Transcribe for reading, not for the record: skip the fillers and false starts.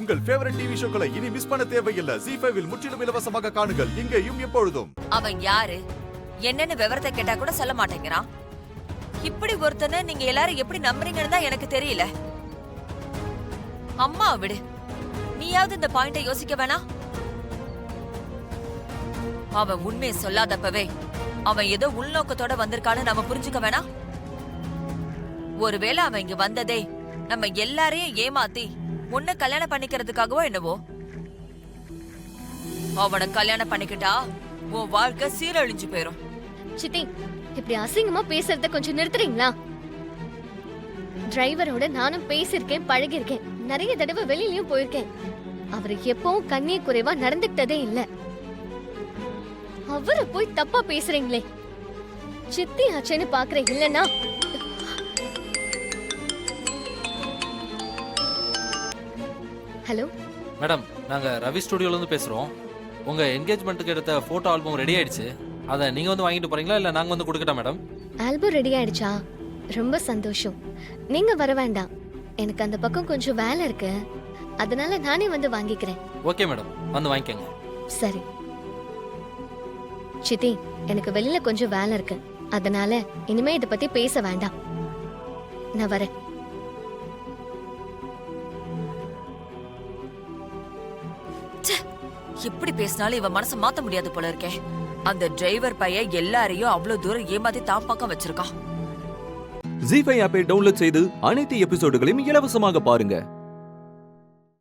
உங்கள் favourite TV ஷோக்களை இனி miss பண்ண தேவையில்லை. ZEE5 இல் முற்றிலும் இலவசமாக காணுங்கள், இங்கேயும் எப்பொழுதும். அவன் யாரு என்னன்னு விவரத்தை கேட்டா கூட சொல்ல மாட்டேங்கிறான். இப்படி ஒருத்தனை நீங்க எல்லாரும் எப்படி நம்புறீங்கன்னு தான் எனக்கு தெரியல. அம்மா விடு, நீயாவது இந்த பாயிண்ட யோசிக்க வேணாம். அவன் உண்மையை சொல்லாதப்பவே அவன் ஏதோ உள்நோக்கத்தோட வந்திருக்கான்னு நம்ம புரிஞ்சுக்க வேணாம். ஒருவேளை அவன் இங்க வந்ததே நம்ம எல்லாரையும் ஏமாத்தி உன்னை கல்யாணம் பண்ணிக்கிறதுக்காகவோ என்னவோ. அவனை கல்யாணம் பண்ணிக்கிட்டா உன் வாழ்க்கை சீரழிஞ்சு போயிரும். சித்தி, இப்படி அசிங்கமா பேசுறத கொஞ்சம் நிறுத்துறீங்களா? டிரைவரோட நானும் பேசிருக்கேன், பழகிருக்கேன், நிறைய தடவை வெளியிலயும் போயிருக்கேன். அவரு எப்பவும் கண்ணிய குறைவா நடந்துக்கிட்டதே இல்ல. அவரை போய் தப்பா பேசுறீங்களே. சித்தி ஆச்சேன்னு பாக்குறேன் இல்லன்னா. ஹலோ மேடம், நாங்க ரவி ஸ்டுடியோல இருந்து பேசுறோம். உங்க என்கேஜ்மெண்ட்டுக்கு எடுத்த போட்டோ ஆல்பம் ரெடி ஆயிடுச்சு. அதை நீங்க வந்து வாங்கிட்டு போறீங்களா இல்ல நாங்க வந்து கொடுக்கட்டா மேடம்? ஆல்பம் ரெடி ஆயிடுச்சா? ரொம்ப சந்தோஷம். நீங்க வர வேண்டாம், எனக்கு அந்த பக்கம் கொஞ்சம் வேலை இருக்கு, அதனால நானே வந்து வாங்கிக்கிறேன். ஓகே மேடம், வந்து வாங்கிக்கங்க. சரி சித்தி, எனக்கு வெளியில கொஞ்சம் வேலை இருக்கு, அதனால இனிமே இத பத்தி பேச வேண்டாம். நான் வரேன். எப்படி பேசினாலும் இவன் மனசை மாத்த முடியாது போல இருக்கே. அந்த டிரைவர் பையன் எல்லாரையும் அவ்வளவு தூரம் ஏமாத்தி தான் பக்கம் வச்சிருக்கான். ZEE5 ஆப்பை டவுன்லோட் செய்து அனைத்து எபிசோடுகளையும் இலவசமாக பாருங்க.